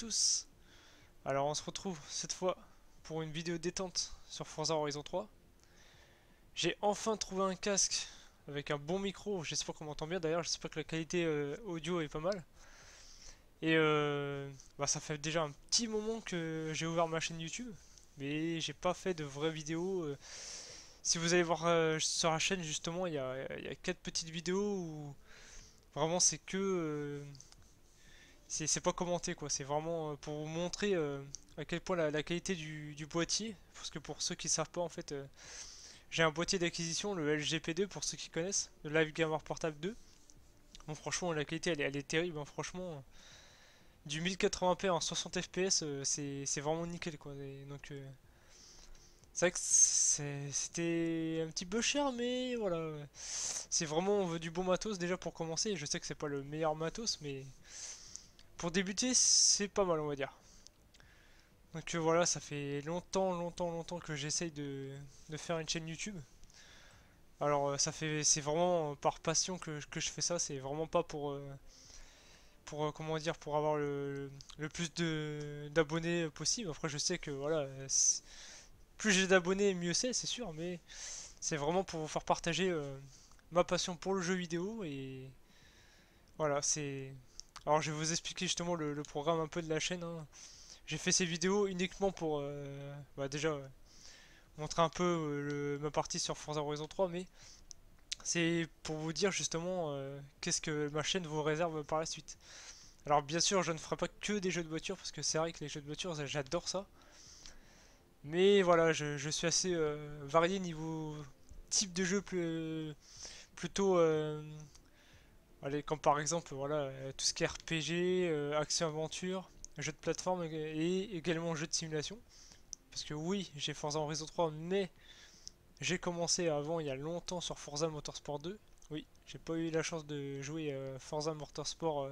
tous. Alors on se retrouve cette fois pour une vidéo détente sur Forza Horizon 3. J'ai enfin trouvé un casque avec un bon micro, j'espère qu'on m'entend bien d'ailleurs, j'espère que la qualité audio est pas mal. Et ça fait déjà un petit moment que j'ai ouvert ma chaîne YouTube, mais j'ai pas fait de vraies vidéos. Si vous allez voir sur la chaîne justement, il y a 4 petites vidéos où vraiment c'est que c'est pas commenté quoi, c'est vraiment pour vous montrer à quel point la qualité du boîtier, parce que pour ceux qui savent pas en fait, j'ai un boîtier d'acquisition, le LGP2 pour ceux qui connaissent, le Live Gamer Portable 2. Bon franchement la qualité elle est terrible, hein, franchement. Du 1080p en 60 fps c'est vraiment nickel quoi. Et donc c'est vrai que c'était un petit peu cher mais voilà. C'est vraiment on veut du bon matos déjà pour commencer, je sais que c'est pas le meilleur matos mais pour débuter c'est pas mal on va dire. Donc voilà, ça fait longtemps que j'essaye de faire une chaîne YouTube. Alors c'est vraiment par passion que je fais ça, c'est vraiment pas pour comment dire, pour avoir le plus d'abonnés possible. Après je sais que voilà, plus j'ai d'abonnés mieux c'est sûr, mais c'est vraiment pour vous faire partager ma passion pour le jeu vidéo et voilà, c'est... Alors je vais vous expliquer justement le programme un peu de la chaîne, hein. J'ai fait ces vidéos uniquement pour déjà montrer un peu ma partie sur Forza Horizon 3, mais c'est pour vous dire justement qu'est-ce que ma chaîne vous réserve par la suite. Alors bien sûr, je ne ferai pas que des jeux de voiture, parce que c'est vrai que les jeux de voiture, j'adore ça. Mais voilà, je suis assez varié niveau type de jeu plutôt... allez, comme par exemple, voilà, tout ce qui est RPG, action-aventure, jeux de plateforme et également jeux de simulation. Parce que oui, j'ai Forza Horizon 3, mais j'ai commencé avant il y a longtemps sur Forza Motorsport 2. Oui, j'ai pas eu la chance de jouer Forza Motorsport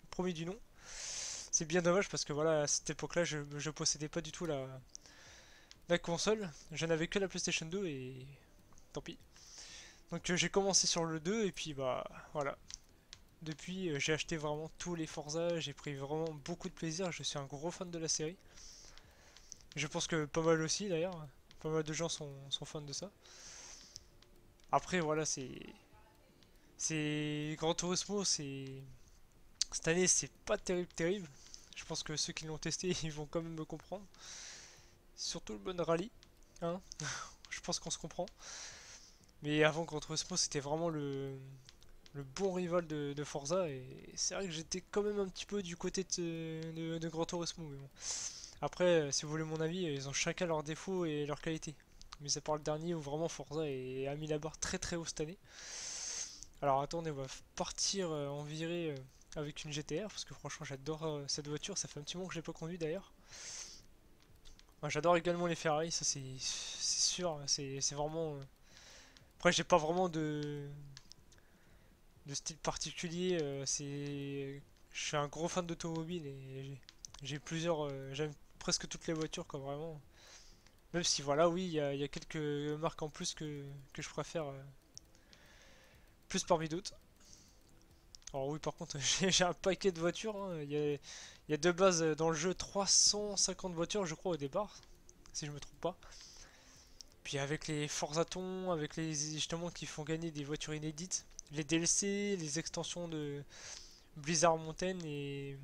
premier du nom. C'est bien dommage parce que voilà, à cette époque-là, je possédais pas du tout la console. Je n'avais que la PlayStation 2 et tant pis. Donc j'ai commencé sur le 2 et puis bah voilà. Depuis, j'ai acheté vraiment tous les Forza, j'ai pris vraiment beaucoup de plaisir. Je suis un gros fan de la série. Je pense que pas mal aussi d'ailleurs. Pas mal de gens sont fans de ça. Après voilà, c'est Gran Turismo, c'est cette année, c'est pas terrible. Je pense que ceux qui l'ont testé, ils vont quand même me comprendre. Surtout le bon rallye, hein. Je pense qu'on se comprend. Mais avant Gran Turismo, c'était vraiment le bon rival de Forza. Et c'est vrai que j'étais quand même un petit peu du côté de Gran Turismo. Mais bon. Après, si vous voulez mon avis, ils ont chacun leurs défauts et leurs qualités. Mais à part le dernier où vraiment Forza a mis la barre très haut cette année. Alors attendez, on va partir en virée avec une GTR parce que franchement j'adore cette voiture, ça fait un petit moment que je l'ai pas conduit d'ailleurs. J'adore également les Ferrari, ça c'est sûr, c'est vraiment... Après j'ai pas vraiment de style particulier, Je suis un gros fan d'automobile et j'ai plusieurs... J'aime presque toutes les voitures quoi vraiment. Même si voilà oui il y a quelques marques en plus que je préfère plus parmi d'autres. Alors oui, par contre, j'ai un paquet de voitures, hein. Il y a de base dans le jeu 350 voitures, je crois, au départ, si je me trompe pas. Puis avec les Forzatons, avec les justement qui font gagner des voitures inédites, les DLC, les extensions de Blizzard Mountain et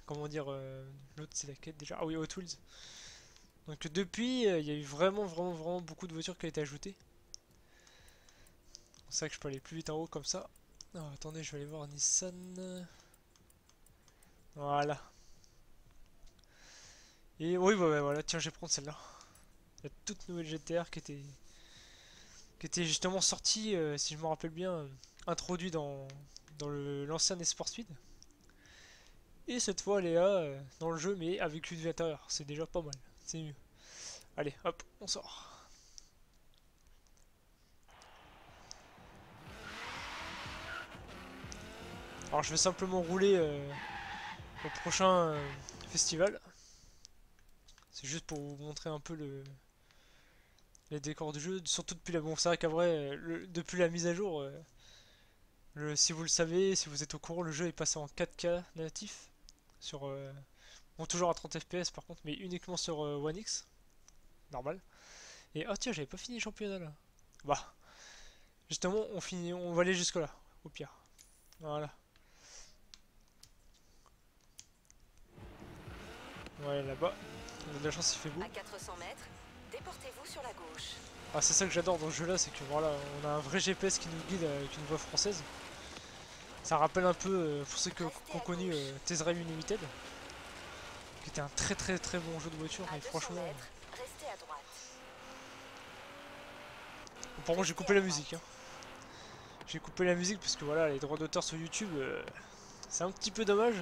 comment dire, l'autre c'est la quête déjà. Ah oui, Hot Wheels. Donc depuis, il y a eu vraiment beaucoup de voitures qui ont été ajoutées. C'est vrai que je peux aller plus vite en haut comme ça. Ah, attendez, je vais aller voir Nissan. Voilà. Et oui, ouais, voilà, tiens, je vais prendre celle-là. La toute nouvelle GTR qui était justement sortie, si je me rappelle bien, introduit dans l'ancien Esport Speed. Et cette fois, elle est là, dans le jeu, mais avec une vue intérieure. C'est déjà pas mal. C'est mieux. Allez, hop, on sort. Alors, je vais simplement rouler au prochain festival. C'est juste pour vous montrer un peu les décors du jeu. Surtout depuis la... Bon, c'est vrai qu'après, depuis la mise à jour, si vous le savez, si vous êtes au courant, le jeu est passé en 4K natif sur Bon, toujours à 30 FPS par contre, mais uniquement sur One X, normal. Et oh tiens, j'avais pas fini le championnat là. Bah, justement, on finit, on va aller jusque là, au pire. Voilà. Ouais, là-bas. On a de la chance, il fait beau. À 400 mètres, déportez-vous sur la gauche. Ah, c'est ça que j'adore dans ce jeu-là, c'est que voilà, on a un vrai GPS qui nous guide avec une voix française. Ça rappelle un peu, pour ceux qui Restez ont à connu gauche. Test Drive Unlimited, qui était un très très très bon jeu de voiture. À Et 200 franchement, mètres, restez à droite. pour moi j'ai Restez coupé à la musique, hein. droite. J'ai coupé la musique parce que voilà, les droits d'auteur sur YouTube, c'est un petit peu dommage,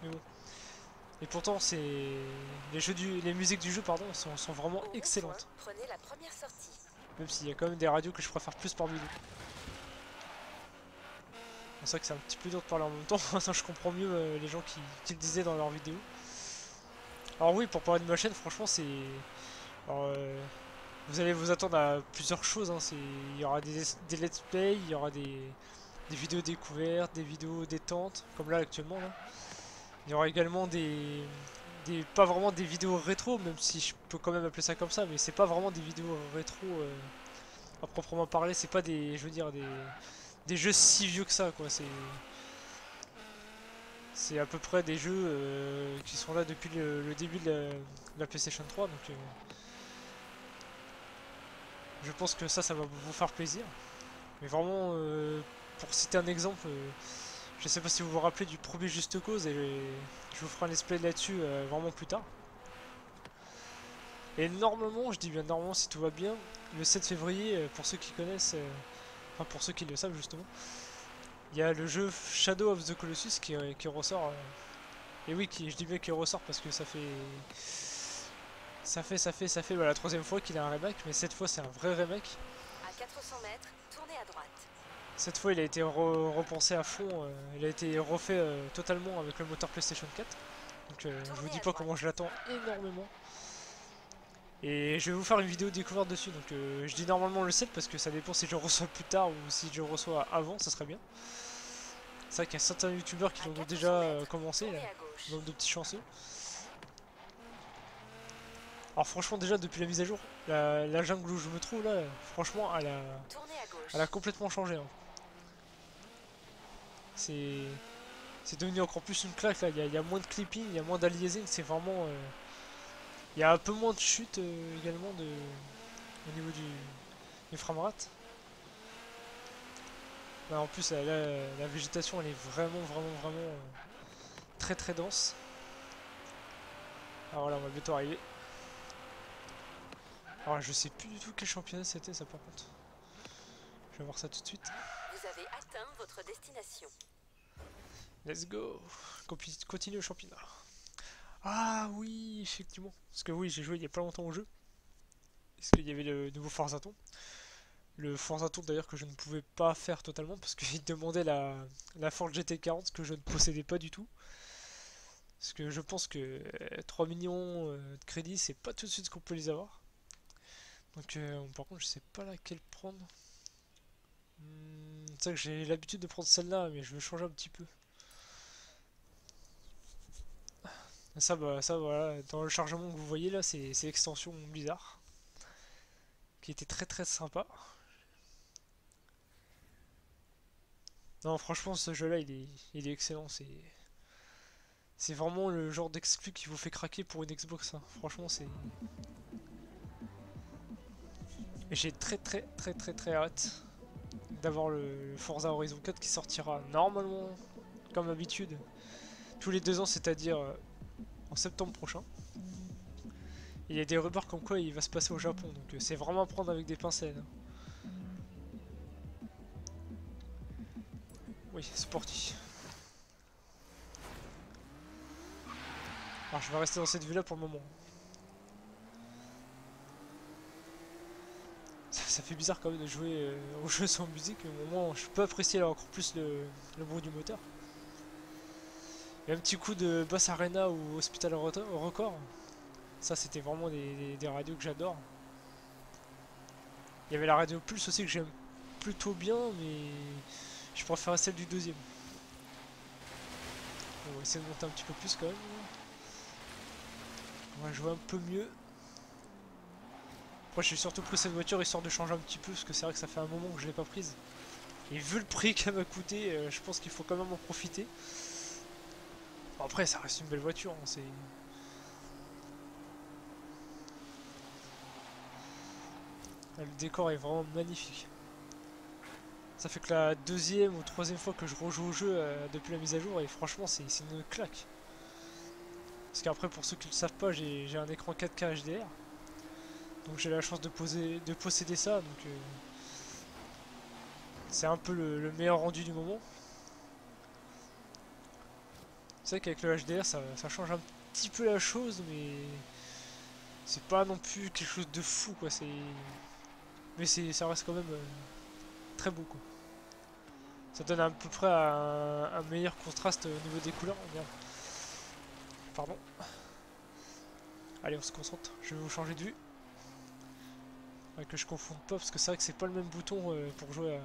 mais bon. Et pourtant, les musiques du jeu, pardon, sont vraiment Au rond-point, excellentes. prenez la première sortie. Même s'il y a quand même des radios que je préfère plus par vidéo. C'est vrai que c'est un petit peu dur de parler en même temps, ça je comprends mieux les gens qui le disaient dans leurs vidéos. Alors oui, pour parler de ma chaîne, franchement, c'est... alors, vous allez vous attendre à plusieurs choses, hein. Il y aura des let's play, il y aura des vidéos découvertes, des vidéos détentes, comme là actuellement. Là. Il y aura également pas vraiment des vidéos rétro, même si je peux quand même appeler ça comme ça, mais c'est pas vraiment des vidéos rétro à proprement parler, c'est pas des, je veux dire, des jeux si vieux que ça, quoi. C'est à peu près des jeux qui sont là depuis le début de la PlayStation 3, donc je pense que ça va vous faire plaisir. Mais vraiment, pour citer un exemple, je sais pas si vous vous rappelez du premier Juste Cause, et je vous ferai un let's play là-dessus vraiment plus tard. Et normalement, je dis bien normalement si tout va bien, le 7 février, pour ceux qui connaissent, enfin pour ceux qui le savent justement, il y a le jeu Shadow of the Colossus qui ressort. Et oui, je dis bien qu'il ressort parce que ça fait la troisième fois qu'il a un remake, mais cette fois c'est un vrai remake. À 400 mètres, tournez à droite. Cette fois il a été repensé à fond, il a été refait totalement avec le moteur PlayStation 4. Donc je vous Tournez dis à pas droite. comment je l'attends énormément. Et je vais vous faire une vidéo découverte dessus, donc je dis normalement le 7 parce que ça dépend si je le reçois plus tard ou si je le reçois avant, ça serait bien. C'est vrai qu'il y a certains youtubeurs qui À l'ont 400 déjà mètres, commencé, tournez à gauche. donc de petits chanceux. Alors franchement déjà depuis la mise à jour, la jungle où je me trouve là, franchement Tournez à elle a gauche. complètement changé, hein. C'est c'est devenu encore plus une claque là, il y a moins de clipping, il y a moins d'aliasing, c'est vraiment... il y a un peu moins de chute également au niveau du framerate. Là, en plus la végétation elle est vraiment très très dense. Alors voilà, on va bientôt arriver. Alors je sais plus du tout quel championnat c'était ça par contre. Je vais voir ça tout de suite. Vous avez atteint votre destination. Let's go. Continue le championnat. Ah oui, effectivement. Parce que oui, j'ai joué il y a pas longtemps au jeu. Parce qu'il y avait le nouveau Forza Tour. Le Forza Tour d'ailleurs que je ne pouvais pas faire totalement parce qu'il demandait la Ford GT40 que je ne possédais pas du tout. Parce que je pense que 3 millions de crédits, c'est pas tout de suite qu'on peut les avoir. Donc par contre, je sais pas laquelle prendre. C'est vrai que j'ai l'habitude de prendre celle-là, mais je vais changer un petit peu. Ça, bah, ça voilà, dans le chargement que vous voyez là, c'est l'extension Blizzard, qui était très très sympa. Non, franchement, ce jeu-là, il est excellent. C'est vraiment le genre d'exclu qui vous fait craquer pour une Xbox, hein. Franchement, c'est. Et j'ai très hâte d'avoir le Forza Horizon 4 qui sortira normalement, comme d'habitude, tous les 2 ans, c'est-à-dire en septembre prochain. Il y a des rumeurs comme quoi il va se passer au Japon, donc c'est vraiment à prendre avec des pincettes, hein. Oui, c'est parti. Alors je vais rester dans cette vue-là pour le moment. Ça fait bizarre quand même de jouer au jeu sans musique, mais au moins je peux apprécier là, encore plus le bruit du moteur. Et un petit coup de Bass Arena ou Hospital Record, ça c'était vraiment des radios que j'adore. Il y avait la radio Pulse aussi que j'aime plutôt bien, mais je préfère celle du deuxième. On va essayer de monter un petit peu plus quand même. On va jouer un peu mieux. Moi j'ai surtout pris cette voiture histoire de changer un petit peu parce que c'est vrai que ça fait un moment que je l'ai pas prise. Et vu le prix qu'elle m'a coûté, je pense qu'il faut quand même en profiter. Bon, après ça reste une belle voiture, hein, c'est... Le décor est vraiment magnifique. Ça fait que la deuxième ou troisième fois que je rejoue au jeu depuis la mise à jour et franchement c'est une claque. Parce qu'après pour ceux qui ne le savent pas j'ai un écran 4K HDR. Donc j'ai la chance de posséder ça, donc c'est un peu le meilleur rendu du moment. C'est vrai qu'avec le HDR ça change un petit peu la chose, mais c'est pas non plus quelque chose de fou quoi. Mais ça reste quand même très beau quoi. Ça donne à peu près un meilleur contraste au niveau des couleurs. Merde. Pardon. Allez, on se concentre. Je vais vous changer de vue. Ouais, que je confonde pas, parce que c'est vrai que c'est pas le même bouton pour jouer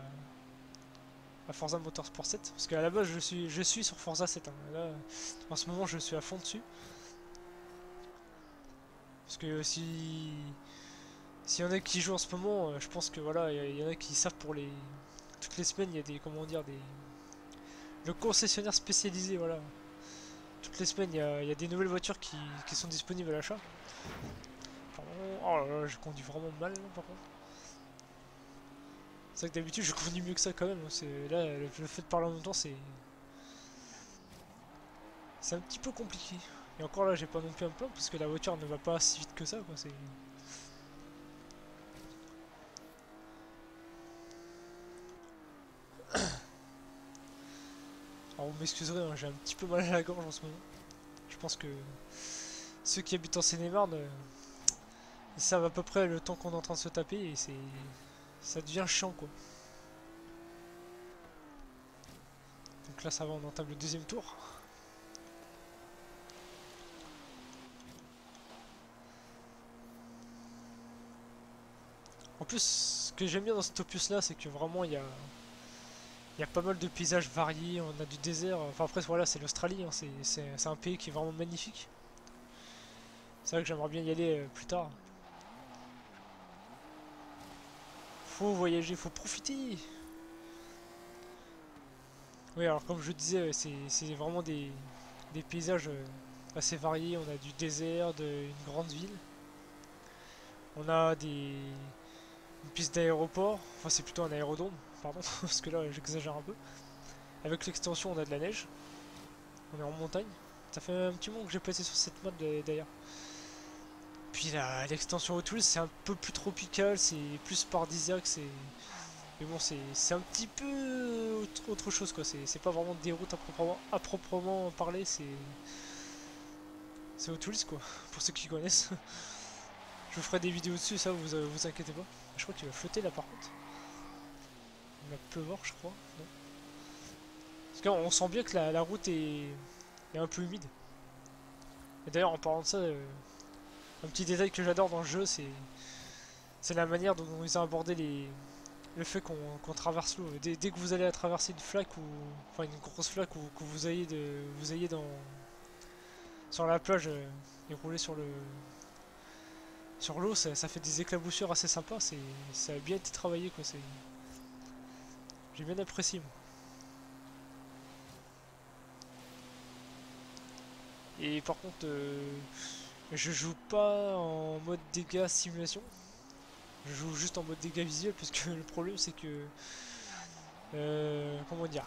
à Forza Motorsport 7. Parce qu'à la base, je suis sur Forza 7. Hein. Là, en ce moment, je suis à fond dessus. Parce que s'il y en a qui jouent en ce moment, je pense que voilà, il y en a qui savent pour les... Toutes les semaines, il y a des, comment dire, des... Le concessionnaire spécialisé, voilà. Toutes les semaines, il y a des nouvelles voitures qui sont disponibles à l'achat. Pardon. Oh là là, je conduis vraiment mal, là, par contre. C'est vrai que d'habitude, je conduis mieux que ça quand même. Là, le fait de parler en même temps, c'est un petit peu compliqué. Et encore là, j'ai pas non plus un plan, parce que la voiture ne va pas si vite que ça, quoi. Alors vous m'excuserez, hein, j'ai un petit peu mal à la gorge en ce moment. Je pense que ceux qui habitent en Seine-et-Marne, ils savent à peu près le temps qu'on est en train de se taper et ça devient chiant quoi. Donc là ça va, on entame le deuxième tour. En plus, ce que j'aime bien dans cet opus là, c'est que vraiment il y a pas mal de paysages variés, on a du désert. Enfin après voilà, c'est l'Australie, hein, c'est un pays qui est vraiment magnifique. C'est vrai que j'aimerais bien y aller plus tard. Faut voyager, faut profiter. Oui, alors comme je disais, c'est vraiment des paysages assez variés. On a du désert, une grande ville. On a une piste d'aéroport. Enfin, c'est plutôt un aérodrome, pardon, parce que là j'exagère un peu. Avec l'extension, on a de la neige. On est en montagne. Ça fait un petit moment que j'ai passé sur cette mode d'ailleurs. Puis l'extension O'Toole, c'est un peu plus tropical, c'est plus paradisiaque, c'est. Mais bon, c'est un petit peu autre chose quoi. C'est pas vraiment des routes à proprement parler, c'est O'Toole quoi, pour ceux qui connaissent. Je vous ferai des vidéos dessus, ça vous inquiétez pas. Je crois qu'il va flotter là par contre. Il va pleuvoir, je crois. Non. Parce qu'on sent bien que la route est un peu humide. Et d'ailleurs, en parlant de ça, un petit détail que j'adore dans le jeu, c'est la manière dont ils ont abordé le fait qu'on traverse l'eau. Dès que vous allez à traverser une flaque ou enfin une grosse flaque ou que vous ayez sur la plage et rouler sur l'eau, ça fait des éclaboussures assez sympas. Ça a bien été travaillé quoi. J'ai bien apprécié moi. Et par contre, je joue pas en mode dégâts simulation. Je joue juste en mode dégâts visuels parce que le problème c'est que comment dire,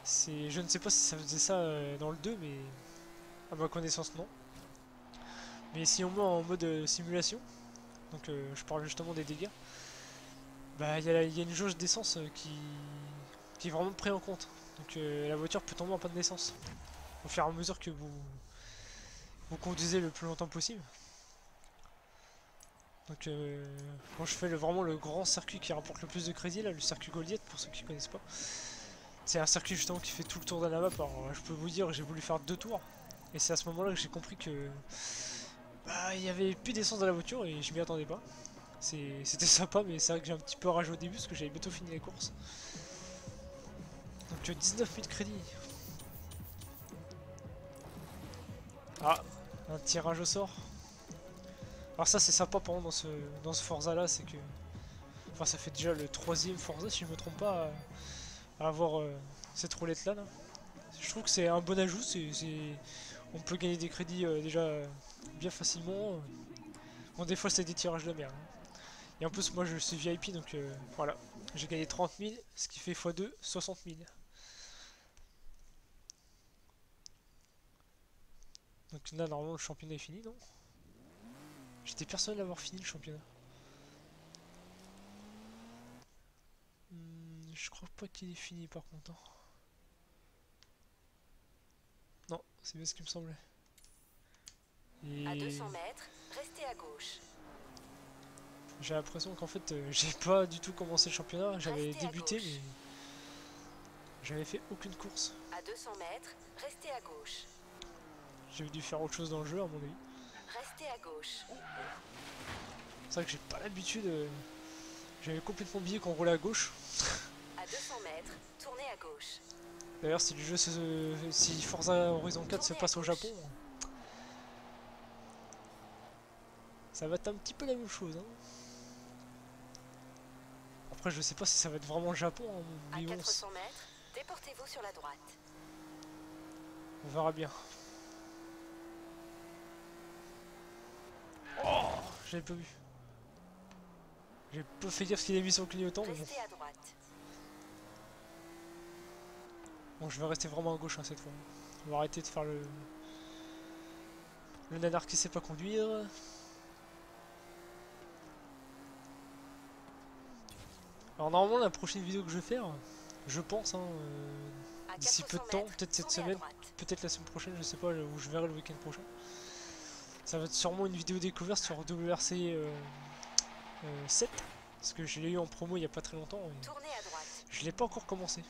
je ne sais pas si ça faisait ça dans le 2 mais à ma connaissance non. Mais si on met en mode simulation, donc je parle justement des dégâts, bah il y a une jauge d'essence qui est vraiment pris en compte. Donc la voiture peut tomber en panne d'essence au fur et à mesure que vous conduisez le plus longtemps possible. Donc moi je fais vraiment le grand circuit qui rapporte le plus de crédit là, le circuit Goliath pour ceux qui connaissent pas. C'est un circuit justement qui fait tout le tour de la map. Alors je peux vous dire j'ai voulu faire 2 tours. Et c'est à ce moment là que j'ai compris que bah, il y avait plus d'essence dans la voiture et je m'y attendais pas. C'était sympa mais c'est vrai que j'ai un petit peu ragé au début parce que j'avais bientôt fini les courses. Donc 19 000 crédits. Ah, Un tirage au sort. Alors ça c'est sympa par contre dans ce Forza là, c'est que... Enfin ça fait déjà le troisième Forza si je me trompe pas à avoir cette roulette là, là. Je trouve que c'est un bon ajout, on peut gagner des crédits déjà bien facilement. Bon des fois c'est des tirages de merde, hein. Et en plus moi je suis VIP donc voilà. J'ai gagné 30 000, ce qui fait x2, 60 000. Donc là normalement le championnat est fini, non? J'étais persuadé d'avoir fini le championnat. Je crois pas qu'il est fini par contre, hein. Non, c'est bien ce qui me semblait. À Et 200 mètres, restez à gauche. j'ai l'impression qu'en fait j'ai pas du tout commencé le championnat. J'avais Restez à débuté gauche. mais j'avais fait aucune course. À 200 mètres, restez à gauche. J'ai dû faire autre chose dans le jeu à mon avis. Restez à gauche. C'est vrai que j'ai pas l'habitude. J'avais complètement oublié qu'on roulait à gauche. À 200 mètres, tournez à gauche. D'ailleurs si le jeu si Forza Horizon 4 se Tournez à passe au gauche. Japon, ça va être un petit peu la même chose, hein. Après je sais pas si ça va être vraiment le Japon, hein, À mais bon, 400 mètres, déportez-vous sur la droite. on verra bien. Oh, j'avais pas vu. J'ai pas fait gaffe qu'il a mis son clignotant, mais bon. Restez à droite. Bon, je vais rester vraiment à gauche hein, cette fois. On va arrêter de faire le nanar qui sait pas conduire. Alors normalement la prochaine vidéo que je vais faire, je pense, hein, À d'ici peu de 400 temps, mètres, peut-être cette tournez à semaine, droite. peut-être la semaine prochaine, je sais pas, où je verrai le week-end prochain. Ça va être sûrement une vidéo découverte sur WRC 7, parce que je l'ai eu en promo il y a pas très longtemps et Tournez à droite. je l'ai pas encore commencé.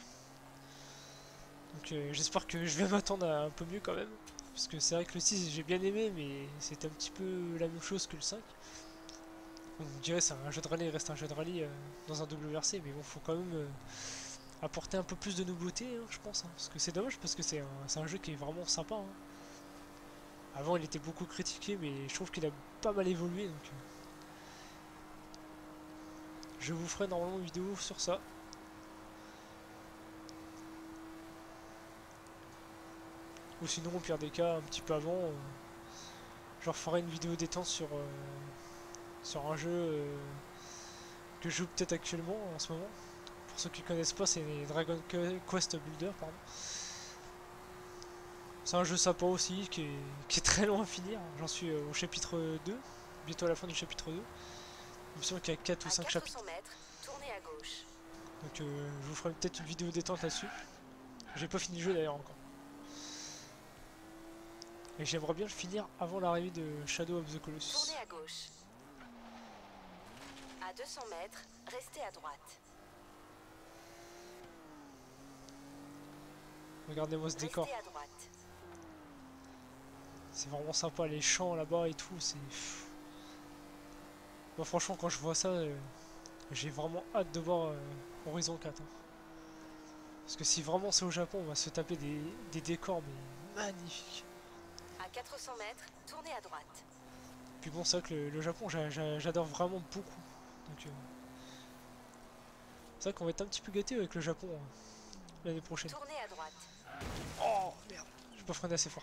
Donc j'espère que je vais m'attendre à un peu mieux quand même. Parce que c'est vrai que le 6 j'ai bien aimé mais c'était un petit peu la même chose que le 5. On me dirait c'est un jeu de rallye, il reste un jeu de rallye dans un WRC mais bon faut quand même apporter un peu plus de nouveautés hein, je pense. Hein. Parce que c'est dommage parce que c'est un jeu qui est vraiment sympa. Hein. Avant il était beaucoup critiqué mais je trouve qu'il a pas mal évolué donc je vous ferai normalement une vidéo sur ça. Ou sinon au pire des cas un petit peu avant je referai une vidéo détente sur un jeu que je joue peut-être actuellement en ce moment. Pour ceux qui connaissent pas, c'est Dragon Quest Builder, pardon. C'est un jeu sympa aussi, qui est très long à finir. J'en suis au chapitre 2, bientôt à la fin du chapitre 2. Il me semble qu'il y a 4 ou À 5 400 chapitres. mètres, tournez à gauche. Donc je vous ferai peut-être une vidéo détente là-dessus. J'ai pas fini le jeu d'ailleurs encore. Et j'aimerais bien le finir avant l'arrivée de Shadow of the Colossus. Tournez à gauche. À 200 mètres, restez à droite. Regardez-moi ce décor. Restez à droite. C'est vraiment sympa, les champs là-bas et tout. C'est. Moi franchement quand je vois ça, j'ai vraiment hâte de voir Horizon 4. Hein. Parce que si vraiment c'est au Japon, on va se taper des décors mais magnifiques. À 400 mètres, tournez à droite. Puis bon, c'est vrai que le Japon, j'adore vraiment beaucoup. Donc c'est vrai qu'on va être un petit peu gâté avec le Japon hein, l'année prochaine. Tournez à droite. Oh merde, je peux freiner assez fort.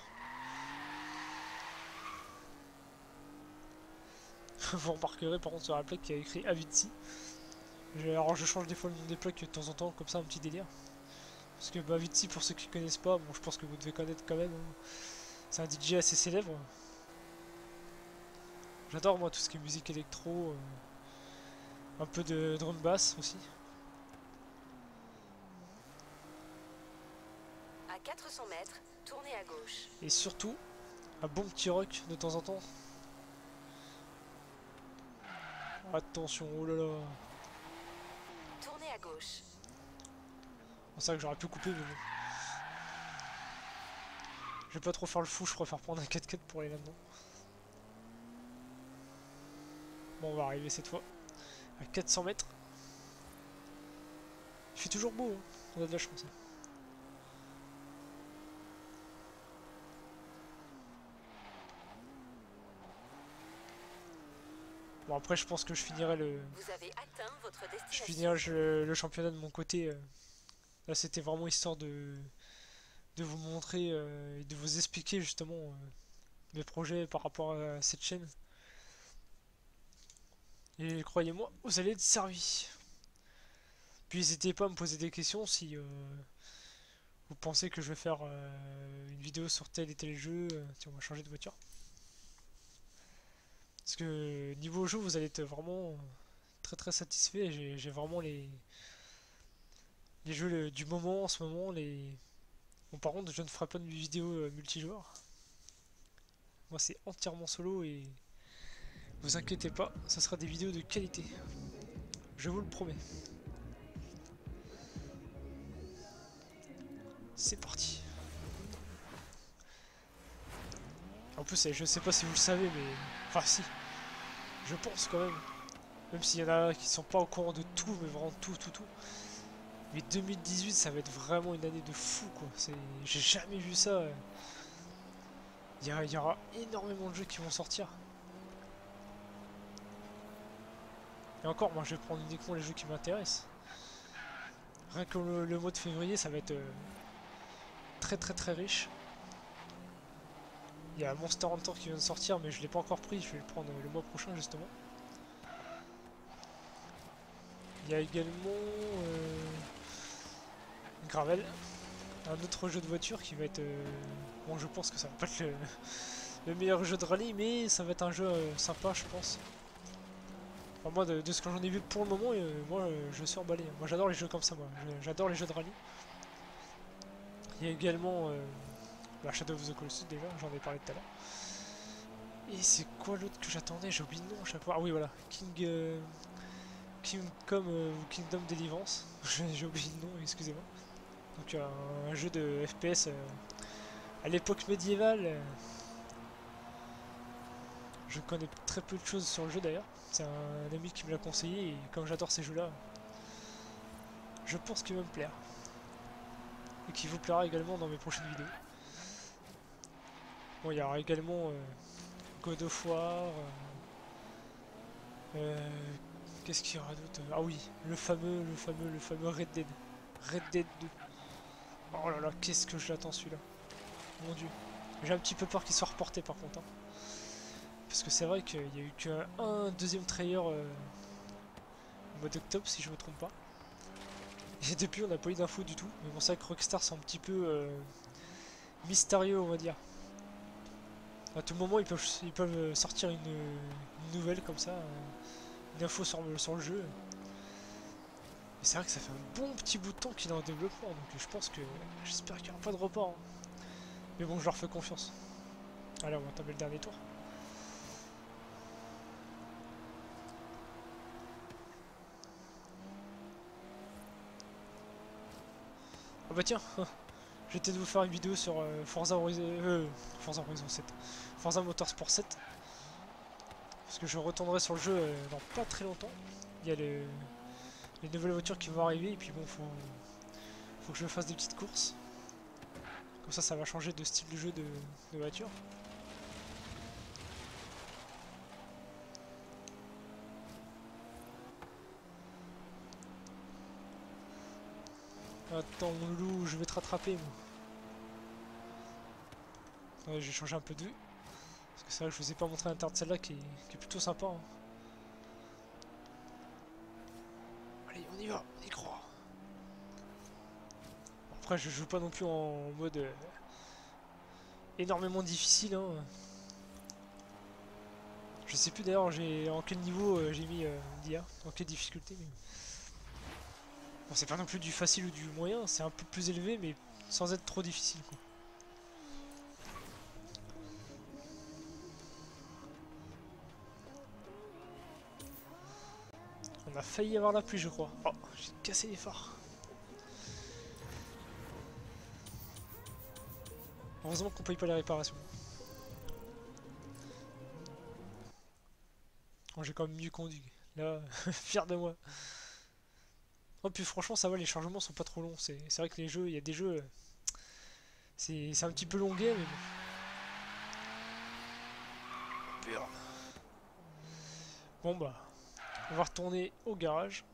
Vous remarquerez par contre sur la plaque qu'il y a écrit Avicii. Alors je change des fois le nom des plaques de temps en temps, comme ça un petit délire. Parce que bah, Avicii, pour ceux qui connaissent pas, bon je pense que vous devez connaître quand même. Hein. C'est un DJ assez célèbre. J'adore moi tout ce qui est musique électro, un peu de drum bass aussi. À 400 mètres, tournez à gauche. Et surtout, un bon petit rock de temps en temps. Attention, oh là là. Tournez à gauche. C'est vrai que j'aurais pu couper, mais bon. Je vais pas trop faire le fou, je préfère prendre un 4x4 pour aller là-dedans. Bon, on va arriver cette fois à 400 mètres. Il fait toujours beau, hein. On a de la chance. Hein. Bon après je pense que je finirai Vous avez atteint votre je destination. finirai le championnat de mon côté. Là c'était vraiment histoire de vous montrer et de vous expliquer justement mes projets par rapport à cette chaîne. Et croyez-moi, vous allez être servis. Puis n'hésitez pas à me poser des questions si vous pensez que je vais faire une vidéo sur tel et tel jeu. Tiens, on va changer de voiture. Parce que niveau jeu, vous allez être vraiment très très satisfait. J'ai vraiment les jeux du moment en ce moment. Bon, par contre, je ne ferai pas de vidéo multijoueur. Moi, c'est entièrement solo et vous inquiétez pas, ça sera des vidéos de qualité. Je vous le promets. C'est parti. En plus, je sais pas si vous le savez, mais. Enfin, si, je pense quand même. Même s'il y en a qui sont pas au courant de tout, mais vraiment tout. Mais 2018, ça va être vraiment une année de fou, quoi. J'ai jamais vu ça. Il y aura énormément de jeux qui vont sortir. Et encore, moi, je vais prendre uniquement les jeux qui m'intéressent. Rien que le mois de février, ça va être très riche. Il y a Monster Hunter qui vient de sortir, mais je l'ai pas encore pris. Je vais le prendre le mois prochain, justement. Il y a également Gravel, un autre jeu de voiture qui va être. Bon, je pense que ça va pas être le meilleur jeu de rallye, mais ça va être un jeu sympa, je pense. Enfin, moi, de ce que j'en ai vu pour le moment, je suis emballé. Moi, j'adore les jeux comme ça, moi. J'adore les jeux de rallye. Il y a également Shadow of the Colossus, déjà, j'en ai parlé tout à l'heure. Et c'est quoi l'autre que j'attendais? J'ai oublié le nom à chaque fois. Ah oui, voilà. Kingdom ou Kingdom Deliverance. J'ai oublié le nom, excusez-moi. Donc un jeu de FPS à l'époque médiévale. Je connais très peu de choses sur le jeu d'ailleurs. C'est un ami qui me l'a conseillé et comme j'adore ces jeux-là, je pense qu'il va me plaire. Et qu'il vous plaira également dans mes prochaines vidéos. Bon, il y aura également God of War. Qu'est-ce qu'il y aura d'autre? Ah oui, le fameux Red Dead. Red Dead 2. Oh là là, qu'est-ce que je l'attends celui-là. Mon dieu. J'ai un petit peu peur qu'il soit reporté par contre. Hein. Parce que c'est vrai qu'il n'y a eu qu'un deuxième trailer au mois d'octobre si je me trompe pas. Et depuis on n'a pas eu d'infos du tout. Mais bon c'est vrai que Rockstar c'est un petit peu mystérieux on va dire. À tout moment ils peuvent sortir une nouvelle comme ça, une info sur le jeu. Mais c'est vrai que ça fait un bon petit bout de temps qu'il est en développement. Donc je pense que j'espère qu'il n'y aura pas de report. Hein. Mais bon je leur fais confiance. Allez on va entamer le dernier tour. Ah bah tiens, je vais peut-être vous faire une vidéo sur Forza Horizon 7. Forza Motorsport 7. Parce que je retournerai sur le jeu dans pas très longtemps. Il y a les nouvelles voitures qui vont arriver et puis bon faut que je fasse des petites courses. Comme ça va changer de style de jeu de voiture. Attends mon loup, je vais te rattraper moi. Ouais, je vais changer un peu de vue. Parce que c'est vrai que je vous ai pas montré l'intérieur de celle-là qui est plutôt sympa. Hein. Allez, on y va, on y croit. Après, je joue pas non plus en mode énormément difficile. Hein. Je sais plus d'ailleurs en quel niveau j'ai mis l'IA, en quelle difficulté. Mais... Bon, c'est pas non plus du facile ou du moyen, c'est un peu plus élevé, mais sans être trop difficile. Quoi. On a failli avoir la pluie, je crois. Oh, j'ai cassé les phares. Heureusement qu'on paye pas les réparations. Oh, j'ai quand même mieux conduit. Là, fier de moi. Oh, puis franchement, ça va, les chargements sont pas trop longs. C'est vrai que les jeux, il y a des jeux, c'est un petit peu longuet, mais bon. Bon bah, on va retourner au garage.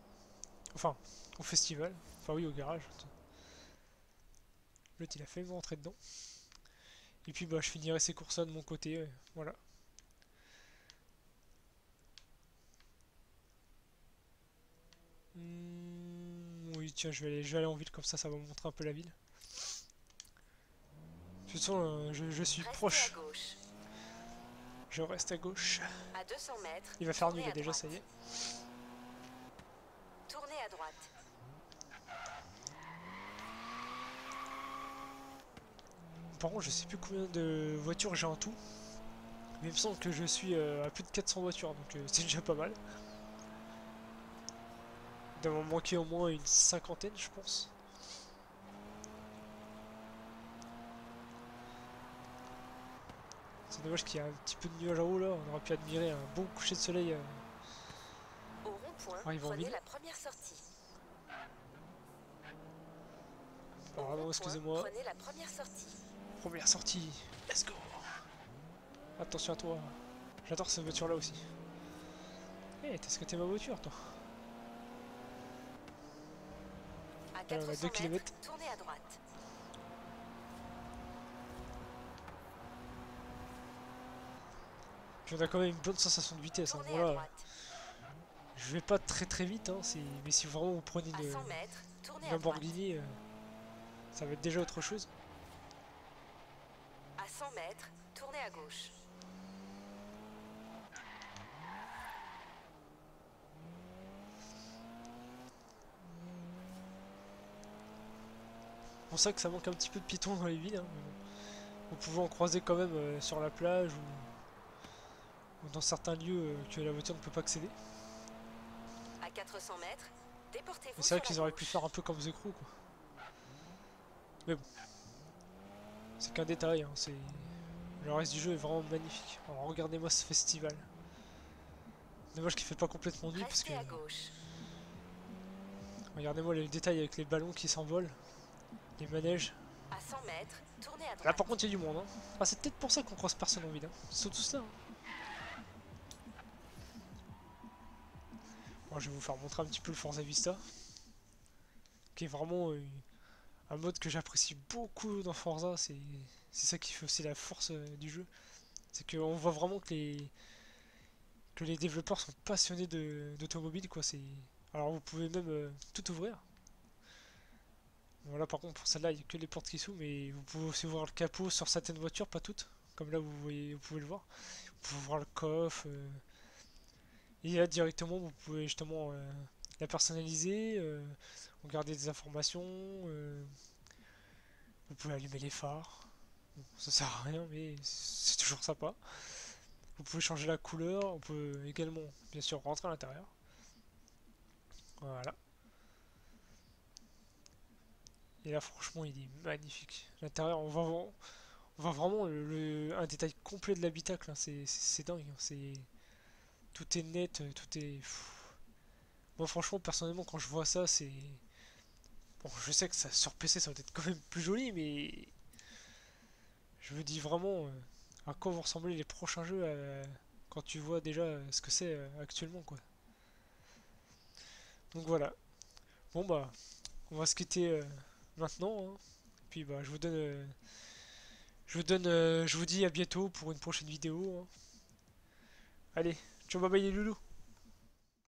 Enfin, au festival. Enfin oui, au garage. L'autre il a fait me rentrer dedans. Et puis bah je finirai ces courses là de mon côté. Voilà. Oui tiens, je vais aller en ville comme ça va me montrer un peu la ville. De toute façon, je suis Restez à proche. gauche. Je reste à gauche. À 200 mètres, Il va faire nuit tournez là à déjà, droite. ça y est. Tournez à droite. Par contre, je sais plus combien de voitures j'ai en tout. Mais il me semble que je suis à plus de 400 voitures, donc c'est déjà pas mal. Il doit m'en manquer au moins une cinquantaine, je pense. C'est dommage qu'il y ait un petit peu de nuages en haut là, on aurait pu admirer un bon coucher de soleil Au rond-point, arrivant en prenez ville. la première sortie. Au Pardon, rond-point, excusez-moi. prenez la première sortie. Première sortie, let's go. Attention à toi. J'adore cette voiture là aussi. Eh, t'as squatté ma voiture toi. À Là, on a 400 2 km. mètres, tournez à droite. Puis on a quand même une bonne sensation de vitesse. Hein. Tournez à Voilà. droite. Je vais pas très très vite, hein, mais si vraiment vous prenez À une 100 mètres, tournez à droite. Lamborghini, ça va être déjà autre chose. À 100 mètres, tournez à gauche. C'est pour ça que ça manque un petit peu de piétons dans les villes. Hein, mais bon. Vous pouvez en croiser quand même sur la plage ou dans certains lieux que la voiture ne peut pas accéder. À 400 mètres, déportez-vous Mais c'est sur vrai la qu'ils auraient gauche. pu faire un peu comme The Crew quoi. Mais bon, c'est qu'un détail, hein, le reste du jeu est vraiment magnifique. Alors regardez-moi ce festival. Dommage qu'il fait pas complètement nuit parce que Restez à gauche. regardez-moi les détails avec les ballons qui s'envolent, les manèges. À 100 mètres, tournez à Là droite. par contre il y a du monde. Hein. Ah, c'est peut-être pour ça qu'on croise personne en ville. Hein. Ils sont tous là. Hein. Bon, je vais vous faire montrer un petit peu le Forza Vista, qui est vraiment un mode que j'apprécie beaucoup dans Forza. C'est ça qui fait aussi la force du jeu. C'est qu'on voit vraiment que les développeurs sont passionnés d'automobile quoi. Alors vous pouvez même tout ouvrir. Voilà, par contre pour celle-là il n'y a que les portes qui s'ouvrent, mais vous pouvez aussi ouvrir le capot sur certaines voitures, pas toutes. Comme là vous voyez, vous pouvez le voir. Vous pouvez ouvrir le coffre. Et là directement vous pouvez justement la personnaliser, regarder des informations. Vous pouvez allumer les phares. Bon, ça sert à rien mais c'est toujours sympa. Vous pouvez changer la couleur, on peut également bien sûr rentrer à l'intérieur. Voilà. Et là franchement il est magnifique. L'intérieur on voit vraiment un détail complet de l'habitacle, hein. C'est dingue. Hein. Tout est net, tout est. Moi franchement personnellement quand je vois ça c'est. Bon je sais que ça sur PC ça va être quand même plus joli mais je me dis vraiment à quoi vont ressembler les prochains jeux quand tu vois déjà ce que c'est actuellement quoi. Donc voilà. Bon bah on va se quitter maintenant. Hein. Puis bah je vous dis à bientôt pour une prochaine vidéo. Hein. Allez, ciao bye bye les loulous.